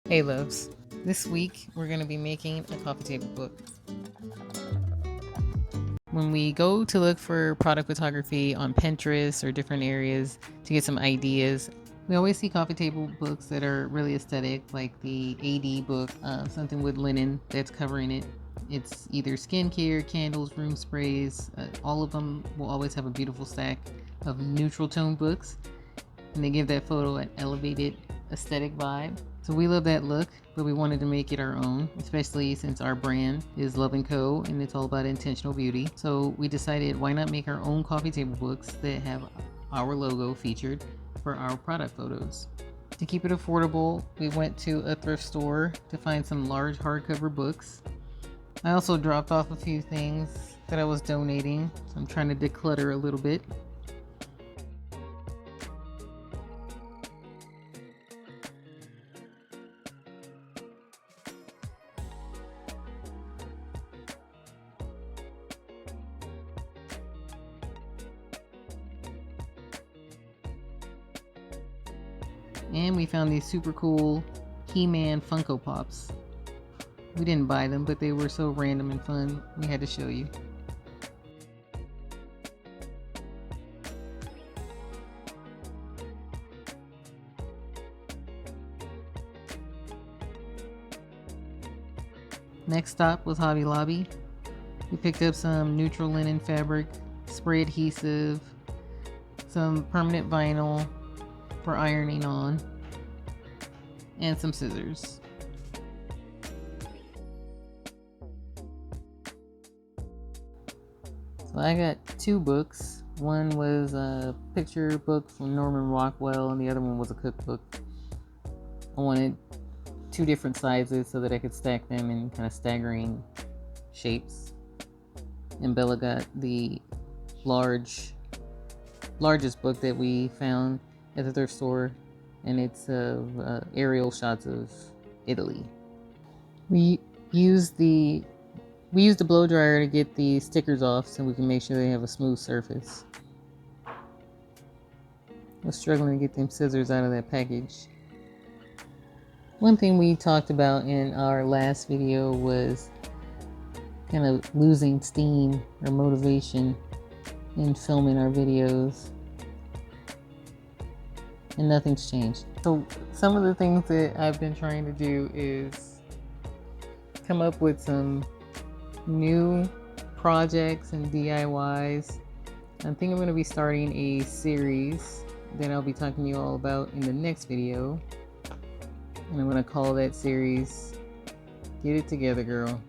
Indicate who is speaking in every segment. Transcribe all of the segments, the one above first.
Speaker 1: Hey loves, this week we're going to be making a coffee table book. When we go to look for product photography on Pinterest or different areas to get some ideas, we always see coffee table books that are really aesthetic, like the AD book, something with linen that's covering it. It's either skincare, candles, room sprays. All of them will always have a beautiful stack of neutral tone books, and they give that photo an elevated aesthetic vibe. So we love that look, but we wanted to make it our own, especially since our brand is Love & Co. and it's all about intentional beauty. So we decided, why not make our own coffee table books that have our logo featured for our product photos. To keep it affordable, we went to a thrift store to find some large hardcover books. I also dropped off a few things that I was donating, so I'm trying to declutter a little bit. And we found these super cool He-Man Funko Pops. We didn't buy them, but they were so random and fun, we had to show you. Next stop was Hobby Lobby. We picked up some neutral linen fabric, spray adhesive, some permanent vinyl for ironing on, and some scissors. So I got two books. One was a picture book from Norman Rockwell, and the other one was a cookbook. I wanted two different sizes so that I could stack them in kind of staggering shapes. And Bella got the largest book that we found at the thrift store, and it's aerial shots of Italy. We used the blow dryer to get the stickers off so we can make sure they have a smooth surface. I was struggling to get them scissors out of that package. One thing we talked about in our last video was kind of losing steam or motivation in filming our videos, and nothing's changed. So some of the things that I've been trying to do is come up with some new projects and DIYs. I think I'm going to be starting a series that I'll be talking to you all about in the next video, and I'm going to call that series Get It Together, Girl.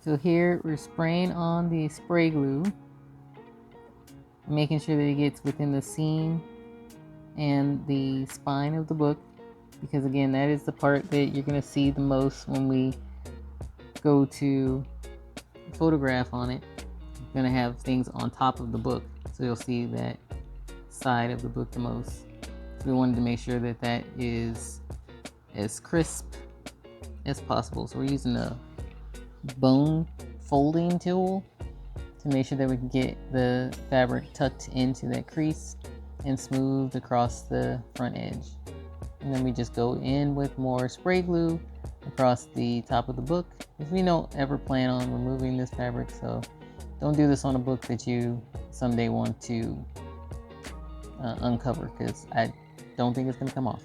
Speaker 1: So here we're spraying on the spray glue, making sure that it gets within the seam and the spine of the book, because again, that is the part that you're going to see the most when we go to photograph on it. We're going to have things on top of the book, so you'll see that side of the book the most. So we wanted to make sure that that is as crisp as possible. So we're using a bone folding tool to make sure that we can get the fabric tucked into that crease and smoothed across the front edge. And then we just go in with more spray glue across the top of the book, because we don't ever plan on removing this fabric, so don't do this on a book that you someday want to uncover, because I don't think it's going to come off.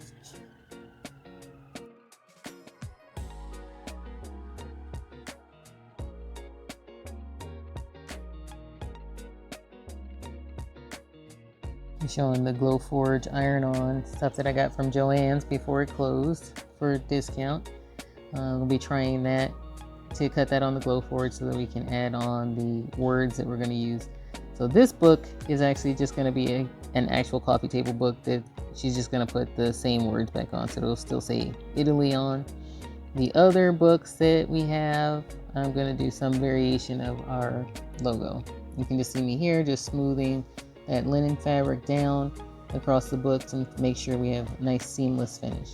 Speaker 1: I'm showing the Glowforge iron-on stuff that I got from Joann's before it closed for discount. We'll be trying that to cut that on the Glowforge so that we can add on the words that we're going to use. So this book is actually just going to be an actual coffee table book that she's just going to put the same words back on, so it'll still say Italy on. The other books that we have, I'm going to do some variation of our logo. You can just see me here just smoothing that linen fabric down across the book to make sure we have a nice seamless finish.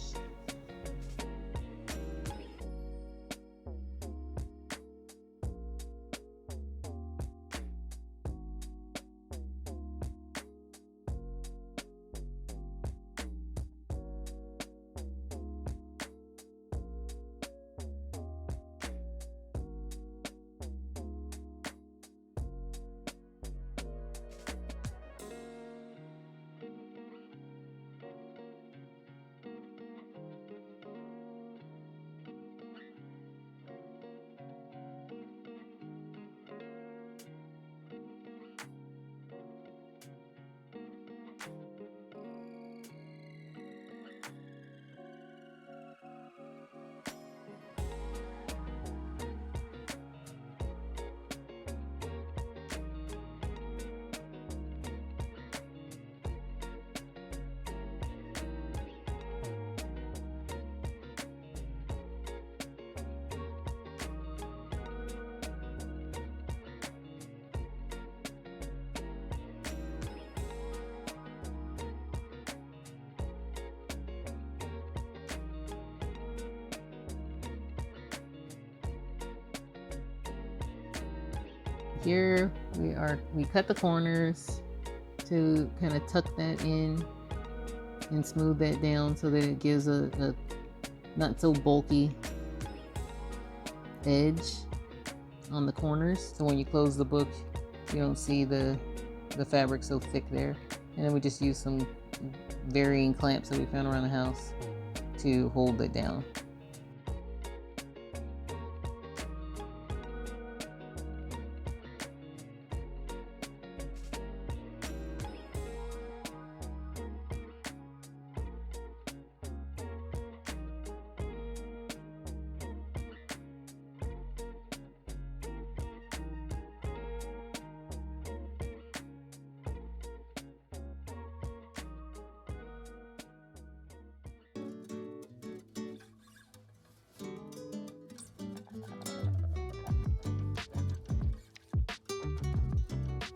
Speaker 1: Here we cut the corners to kind of tuck that in and smooth that down so that it gives a not so bulky edge on the corners, so when you close the book you don't see the fabric so thick there. And then we just use some varying clamps that we found around the house to hold it down.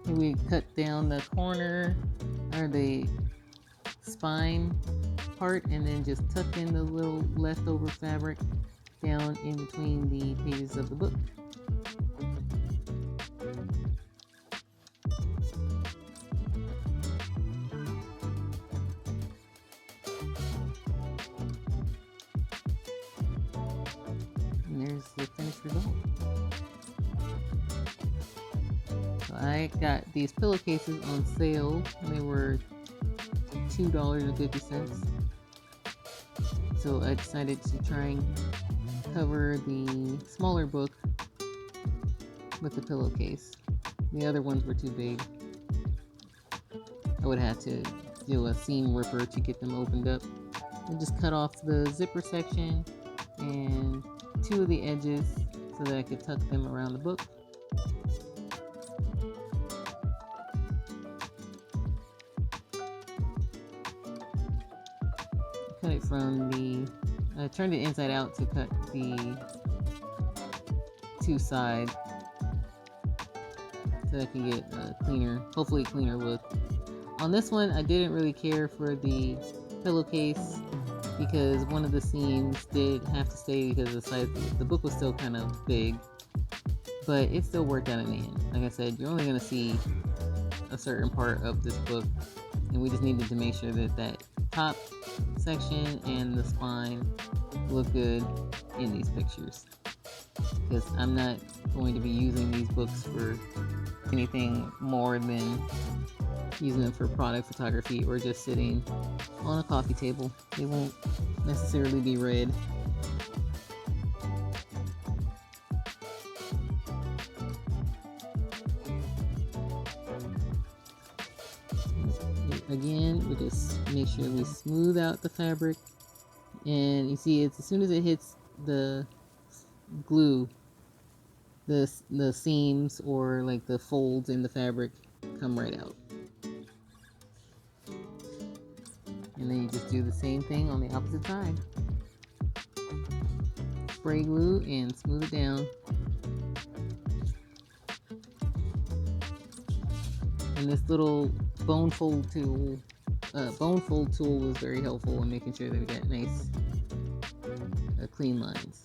Speaker 1: We cut down the corner or the spine part and then just tuck in the little leftover fabric down in between the pages of the book. And there's the finished result. I got these pillowcases on sale. They were $2.50. So I decided to try and cover the smaller book with the pillowcase. The other ones were too big. I would have to do a seam ripper to get them opened up. I just cut off the zipper section and two of the edges so that I could tuck them around the book. Cut it from the, I turned it inside out to cut the two sides so I can get a cleaner, hopefully cleaner look. On this one, I didn't really care for the pillowcase because one of the seams did have to stay because the size, the book was still kind of big, but it still worked out in the end. Like I said, you're only going to see a certain part of this book, and we just needed to make sure that that top section and the spine look good in these pictures, because I'm not going to be using these books for anything more than using them for product photography or just sitting on a coffee table. They won't necessarily be read. Again, we just make sure we smooth out the fabric, and you see it's as soon as it hits the glue, the seams or like the folds in the fabric come right out. And then you just do the same thing on the opposite side. Spray glue and smooth it down. And this little bone fold tool was very helpful in making sure that we got nice clean lines.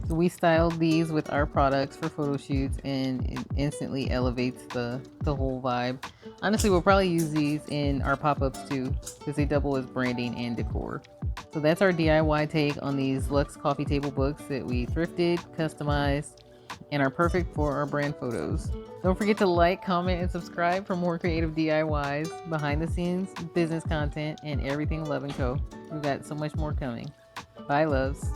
Speaker 1: So we styled these with our products for photo shoots, and it instantly elevates the whole vibe. Honestly, we'll probably use these in our pop-ups too, because they double as branding and decor. So that's our DIY take on these luxe coffee table books that we thrifted, customized, and are perfect for our brand photos. Don't forget to like, comment, and subscribe for more creative DIYs, behind the scenes, business content, and everything Love & Co. We've got so much more coming. Bye, loves.